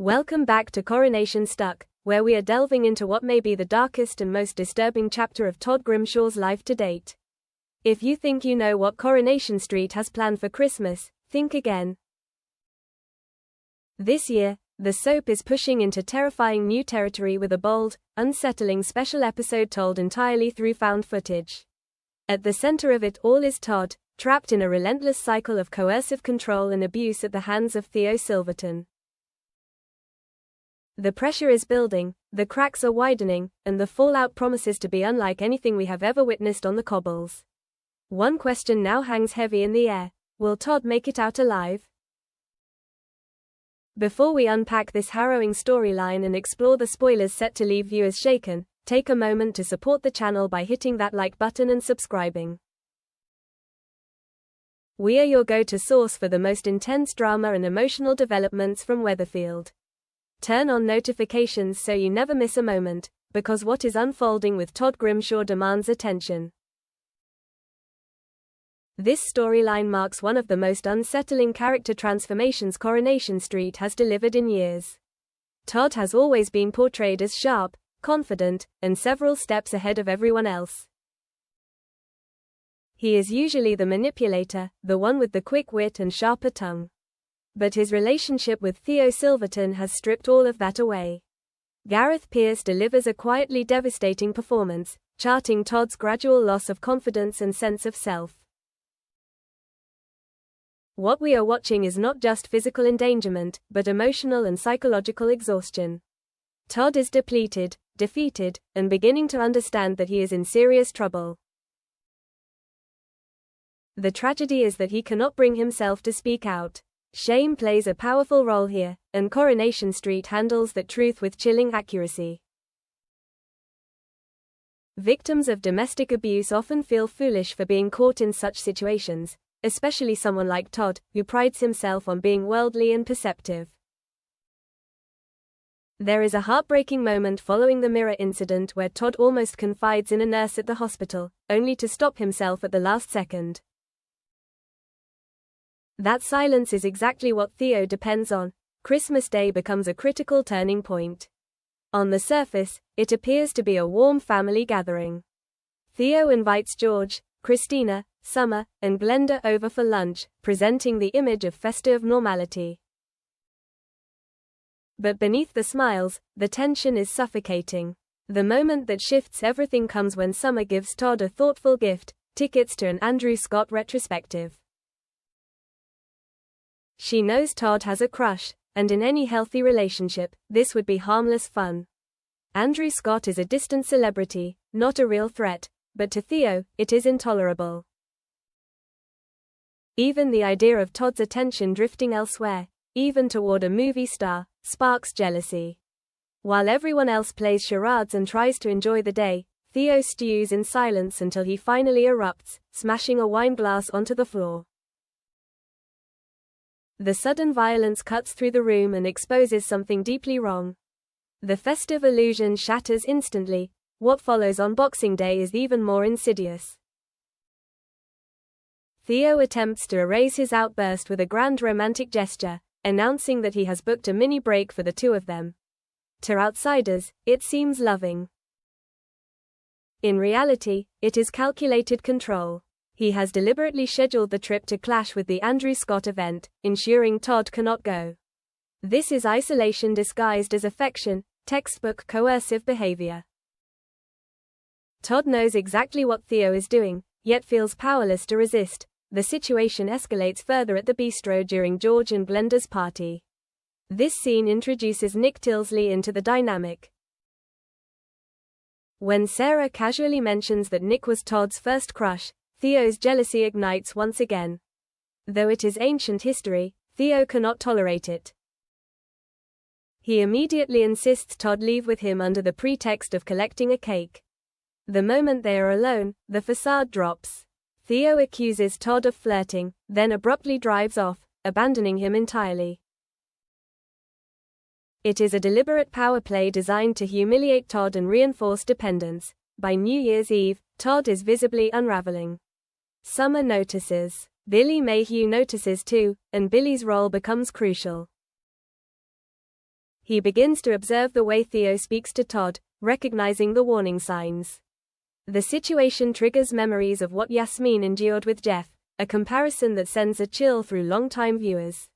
Welcome back to Coronation Stuck, where we are delving into what may be the darkest and most disturbing chapter of Todd Grimshaw's life to date. If you think you know what Coronation Street has planned for Christmas, think again. This year, the soap is pushing into terrifying new territory with a bold, unsettling special episode told entirely through found footage. At the center of it all is Todd, trapped in a relentless cycle of coercive control and abuse at the hands of Theo Silverton. The pressure is building, the cracks are widening, and the fallout promises to be unlike anything we have ever witnessed on the cobbles. One question now hangs heavy in the air: will Todd make it out alive? Before we unpack this harrowing storyline and explore the spoilers set to leave viewers shaken, take a moment to support the channel by hitting that like button and subscribing. We are your go-to source for the most intense drama and emotional developments from Weatherfield. Turn on notifications so you never miss a moment, because what is unfolding with Todd Grimshaw demands attention. This storyline marks one of the most unsettling character transformations Coronation Street has delivered in years. Todd has always been portrayed as sharp, confident, and several steps ahead of everyone else. He is usually the manipulator, the one with the quick wit and sharper tongue. But his relationship with Theo Silverton has stripped all of that away. Gareth Pierce delivers a quietly devastating performance, charting Todd's gradual loss of confidence and sense of self. What we are watching is not just physical endangerment, but emotional and psychological exhaustion. Todd is depleted, defeated, and beginning to understand that he is in serious trouble. The tragedy is that he cannot bring himself to speak out. Shame plays a powerful role here, and Coronation Street handles that truth with chilling accuracy. Victims of domestic abuse often feel foolish for being caught in such situations, especially someone like Todd, who prides himself on being worldly and perceptive. There is a heartbreaking moment following the mirror incident where Todd almost confides in a nurse at the hospital, only to stop himself at the last second. That silence is exactly what Theo depends on. Christmas Day becomes a critical turning point. On the surface, it appears to be a warm family gathering. Theo invites George, Christina, Summer, and Glenda over for lunch, presenting the image of festive normality. But beneath the smiles, the tension is suffocating. The moment that shifts everything comes when Summer gives Todd a thoughtful gift: tickets to an Andrew Scott retrospective. She knows Todd has a crush, and in any healthy relationship, this would be harmless fun. Andrew Scott is a distant celebrity, not a real threat, but to Theo, it is intolerable. Even the idea of Todd's attention drifting elsewhere, even toward a movie star, sparks jealousy. While everyone else plays charades and tries to enjoy the day, Theo stews in silence until he finally erupts, smashing a wine glass onto the floor. The sudden violence cuts through the room and exposes something deeply wrong. The festive illusion shatters instantly. What follows on Boxing Day is even more insidious. Theo attempts to erase his outburst with a grand romantic gesture, announcing that he has booked a mini break for the two of them. To outsiders, it seems loving. In reality, it is calculated control. He has deliberately scheduled the trip to clash with the Andrew Scott event, ensuring Todd cannot go. This is isolation disguised as affection, textbook coercive behavior. Todd knows exactly what Theo is doing, yet feels powerless to resist. The situation escalates further at the bistro during George and Glenda's party. This scene introduces Nick Tilsley into the dynamic. When Sarah casually mentions that Nick was Todd's first crush, Theo's jealousy ignites once again. Though it is ancient history, Theo cannot tolerate it. He immediately insists Todd leave with him under the pretext of collecting a cake. The moment they are alone, the facade drops. Theo accuses Todd of flirting, then abruptly drives off, abandoning him entirely. It is a deliberate power play designed to humiliate Todd and reinforce dependence. By New Year's Eve, Todd is visibly unraveling. Summer notices. Billy Mayhew notices too, and Billy's role becomes crucial. He begins to observe the way Theo speaks to Todd, recognizing the warning signs. The situation triggers memories of what Yasmin endured with Jeff, a comparison that sends a chill through longtime viewers.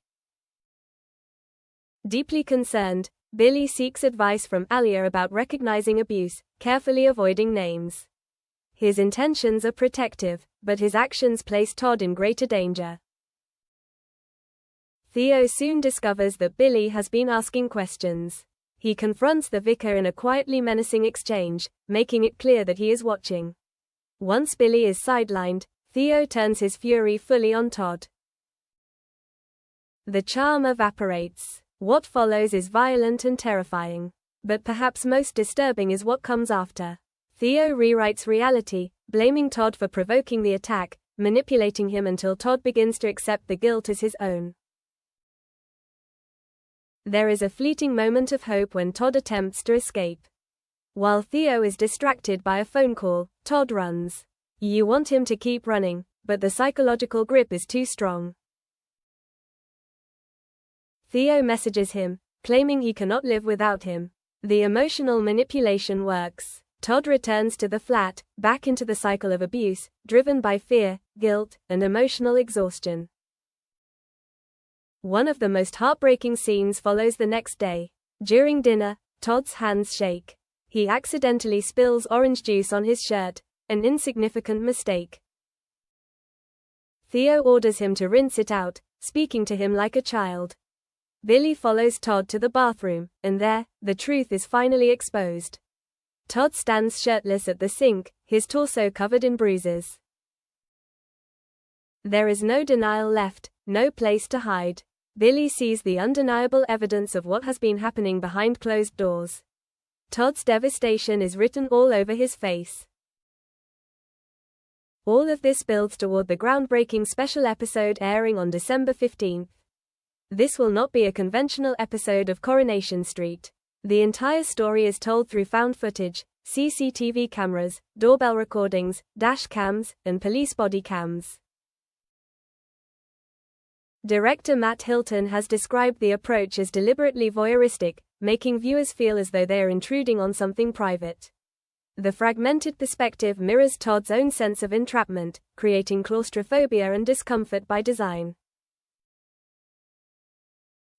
Deeply concerned, Billy seeks advice from Alia about recognizing abuse, carefully avoiding names. His intentions are protective, but his actions place Todd in greater danger. Theo soon discovers that Billy has been asking questions. He confronts the vicar in a quietly menacing exchange, making it clear that he is watching. Once Billy is sidelined, Theo turns his fury fully on Todd. The charm evaporates. What follows is violent and terrifying. But perhaps most disturbing is what comes after. Theo rewrites reality, blaming Todd for provoking the attack, manipulating him until Todd begins to accept the guilt as his own. There is a fleeting moment of hope when Todd attempts to escape. While Theo is distracted by a phone call, Todd runs. You want him to keep running, but the psychological grip is too strong. Theo messages him, claiming he cannot live without him. The emotional manipulation works. Todd returns to the flat, back into the cycle of abuse, driven by fear, guilt, and emotional exhaustion. One of the most heartbreaking scenes follows the next day. During dinner, Todd's hands shake. He accidentally spills orange juice on his shirt, an insignificant mistake. Theo orders him to rinse it out, speaking to him like a child. Billy follows Todd to the bathroom, and there, the truth is finally exposed. Todd stands shirtless at the sink, his torso covered in bruises. There is no denial left, no place to hide. Billy sees the undeniable evidence of what has been happening behind closed doors. Todd's devastation is written all over his face. All of this builds toward the groundbreaking special episode airing on December 15th. This will not be a conventional episode of Coronation Street. The entire story is told through found footage, CCTV cameras, doorbell recordings, dash cams, and police body cams. Director Matt Hilton has described the approach as deliberately voyeuristic, making viewers feel as though they are intruding on something private. The fragmented perspective mirrors Todd's own sense of entrapment, creating claustrophobia and discomfort by design.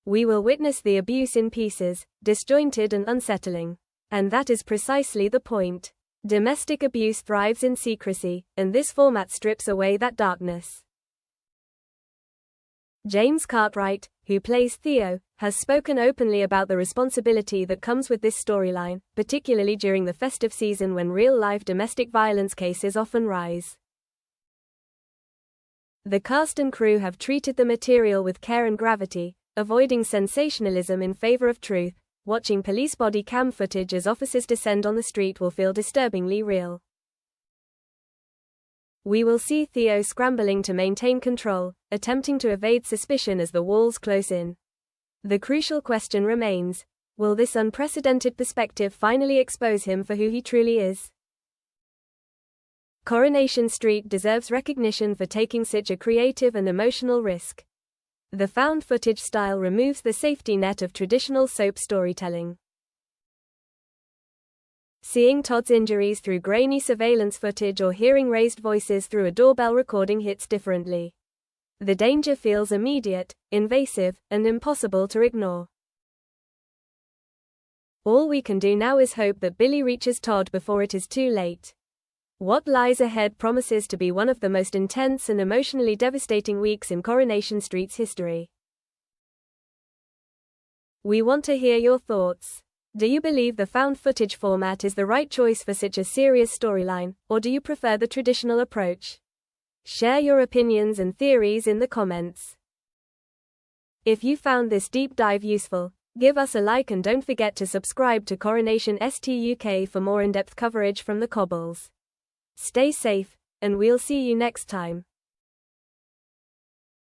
We will witness the abuse in pieces, disjointed and unsettling. And that is precisely the point. Domestic abuse thrives in secrecy, and this format strips away that darkness. James Cartwright, who plays Theo, has spoken openly about the responsibility that comes with this storyline, particularly during the festive season when real-life domestic violence cases often rise. The cast and crew have treated the material with care and gravity, avoiding sensationalism in favor of truth. Watching police body cam footage as officers descend on the street will feel disturbingly real. We will see Theo scrambling to maintain control, attempting to evade suspicion as the walls close in. The crucial question remains, will this unprecedented perspective finally expose him for who he truly is? Coronation Street deserves recognition for taking such a creative and emotional risk. The found footage style removes the safety net of traditional soap storytelling. Seeing Todd's injuries through grainy surveillance footage or hearing raised voices through a doorbell recording hits differently. The danger feels immediate, invasive, and impossible to ignore. All we can do now is hope that Billy reaches Todd before it is too late. What lies ahead promises to be one of the most intense and emotionally devastating weeks in Coronation Street's history. We want to hear your thoughts. Do you believe the found footage format is the right choice for such a serious storyline, or do you prefer the traditional approach? Share your opinions and theories in the comments. If you found this deep dive useful, give us a like and don't forget to subscribe to Coronation St UK for more in-depth coverage from the cobbles. Stay safe, and we'll see you next time.